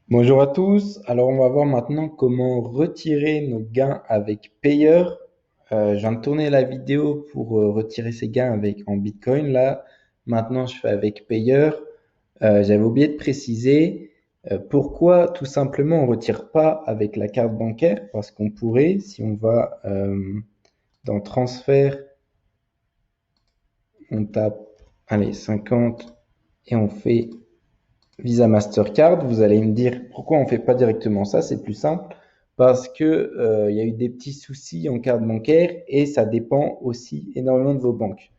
Bonjour à tous. Alors, on va voir maintenant comment retirer nos gains avec Payer. Je viens de tourner la vidéo pour retirer ces gains en Bitcoin. Là, maintenant, je fais avec Payer. J'avais oublié de préciser pourquoi tout simplement on retire pas avec la carte bancaire. Parce qu'on pourrait, si on va dans transfert, on tape, allez, 50 et on fait Visa Mastercard, vous allez me dire pourquoi on ne fait pas directement ça, c'est plus simple parce que il y a eu des petits soucis en carte bancaire et ça dépend aussi énormément de vos banques.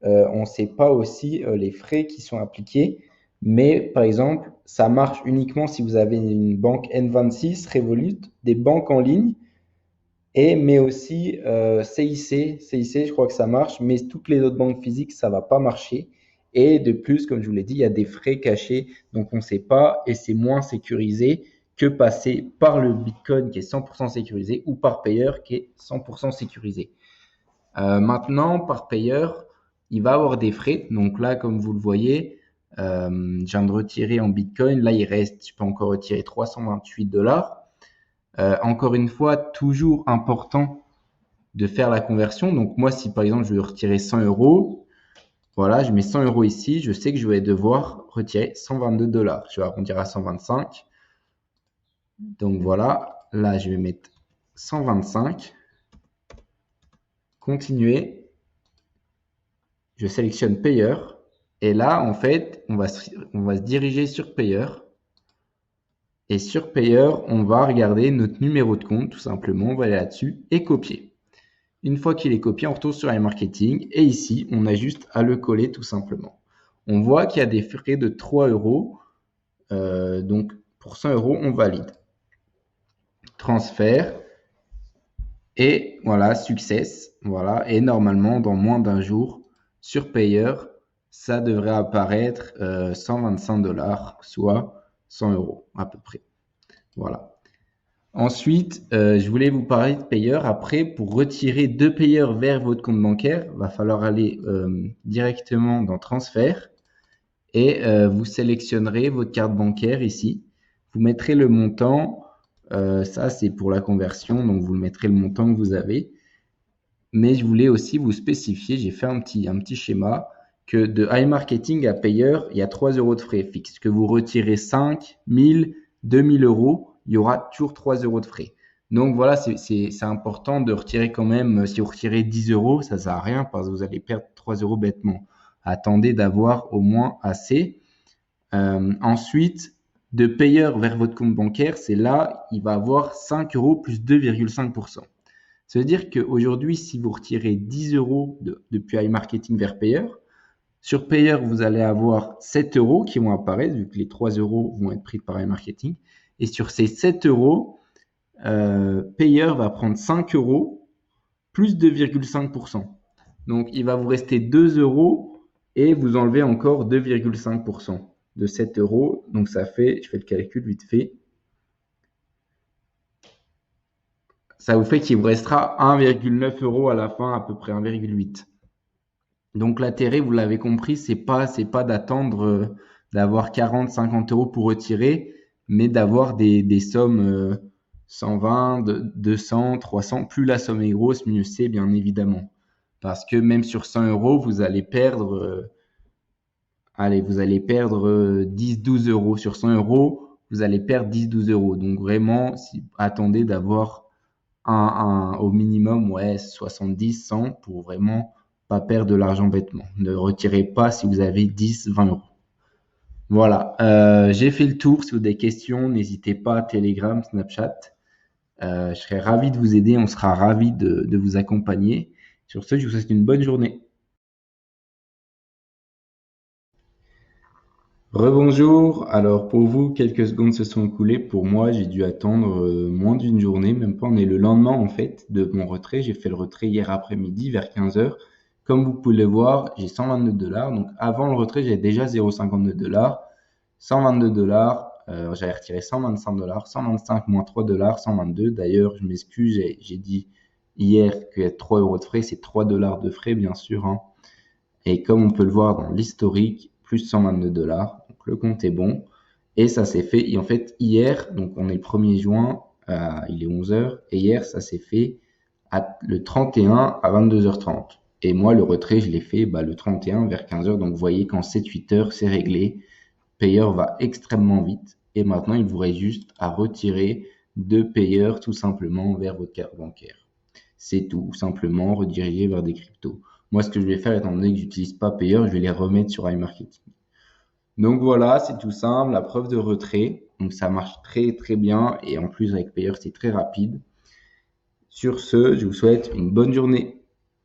On ne sait pas aussi les frais qui sont appliqués, mais par exemple, ça marche uniquement si vous avez une banque N26, Revolut, des banques en ligne et mais aussi CIC. CIC, je crois que ça marche, mais toutes les autres banques physiques, ça va pas marcher. Et de plus, comme je vous l'ai dit, il y a des frais cachés, donc on ne sait pas, et c'est moins sécurisé que passer par le Bitcoin qui est 100% sécurisé ou par Payer qui est 100% sécurisé. Maintenant, par Payer, il va avoir des frais. Donc là, comme vous le voyez, je viens de retirer en Bitcoin. Là, il reste, je peux encore retirer 328 $. Encore une fois, toujours important de faire la conversion. Donc moi, si par exemple je veux retirer 100 euros, voilà, je mets 100 euros ici, je sais que je vais devoir retirer 122 $. Je vais arrondir à 125. Donc voilà, là je vais mettre 125. Continuer. Je sélectionne payeur. Et là, en fait, on va se diriger sur payeur. Et sur payeur, on va regarder notre numéro de compte, tout simplement. On va aller là-dessus et copier. Une fois qu'il est copié, on retourne sur iMarketing et ici, on a juste à le coller tout simplement. On voit qu'il y a des frais de 3 euros. Donc, pour 100 euros, on valide. Transfert et voilà, success. Voilà, et normalement, dans moins d'un jour, sur Payer, ça devrait apparaître 125 $, soit 100 euros à peu près. Voilà. Ensuite, je voulais vous parler de payeur. Après, pour retirer deux payeurs vers votre compte bancaire, va falloir aller directement dans transfert et vous sélectionnerez votre carte bancaire ici. Vous mettrez le montant. Ça, c'est pour la conversion, donc vous mettrez le montant que vous avez. Mais je voulais aussi vous spécifier, j'ai fait un petit schéma, que de iMarketing à payeur, il y a 3 euros de frais fixes. Que vous retirez 5, 1000, 2000 euros, il y aura toujours 3 euros de frais. Donc voilà, c'est important de retirer quand même, si vous retirez 10 euros, ça ne sert à rien parce que vous allez perdre 3 euros bêtement. Attendez d'avoir au moins assez. Ensuite, de payeur vers votre compte bancaire, c'est là, il va avoir 5 euros plus 2,5%. Ça veut dire qu'aujourd'hui, si vous retirez 10 euros depuis iMarketing vers Payer, sur Payer, vous allez avoir 7 euros qui vont apparaître, vu que les 3 euros vont être pris par iMarketing. Et sur ces 7 euros, Payer va prendre 5 euros plus 2,5%. Donc, il va vous rester 2 euros et vous enlevez encore 2,5% de 7 euros. Donc, ça fait, je fais le calcul vite fait, ça vous fait qu'il vous restera 1,9 euros à la fin, à peu près 1,8. Donc l'intérêt, vous l'avez compris, c'est pas d'attendre d'avoir 40, 50 euros pour retirer, mais d'avoir des sommes 120, 200, 300. Plus la somme est grosse, mieux c'est, bien évidemment. Parce que même sur 100 euros, vous allez perdre 10, 12 euros. Sur 100 euros, vous allez perdre 10, 12 euros. Donc vraiment, attendez d'avoir au minimum, ouais, 70, 100 pour vraiment pas perdre de l'argent bêtement. Ne retirez pas si vous avez 10, 20 euros. Voilà, j'ai fait le tour. Si vous avez des questions, n'hésitez pas, Telegram, Snapchat. Je serai ravi de vous aider. On sera ravi de vous accompagner. Sur ce, je vous souhaite une bonne journée. Rebonjour. Alors pour vous, quelques secondes se sont écoulées. Pour moi, j'ai dû attendre moins d'une journée, même pas. On est le lendemain en fait de mon retrait. J'ai fait le retrait hier après-midi vers 15 heures. Comme vous pouvez le voir, j'ai 122 $. Donc avant le retrait, j'avais déjà 0,52 $. 122 $. J'avais retiré 125 $. 125 moins 3 $, 122. D'ailleurs, je m'excuse, j'ai dit hier qu'il y a 3 euros de frais. C'est 3 $ de frais, bien sûr, hein. Et comme on peut le voir dans l'historique, plus 122 $. Donc le compte est bon. Et ça s'est fait, et en fait, hier, donc on est le 1er juin, il est 11 heures, et hier, ça s'est fait le 31 à 22h30. Et moi, le retrait, je l'ai fait le 31 vers 15 heures. Donc, vous voyez qu'en 7-8 heures, c'est réglé. Payeur va extrêmement vite. Et maintenant, il vous reste juste à retirer de payeur tout simplement vers votre carte bancaire. C'est tout simplement rediriger vers des cryptos. Moi, ce que je vais faire, étant donné que j'utilise pas payeur, je vais les remettre sur iMarketing. Donc voilà, c'est tout simple, la preuve de retrait. Donc ça marche très très bien et en plus avec payeur, c'est très rapide. Sur ce, je vous souhaite une bonne journée.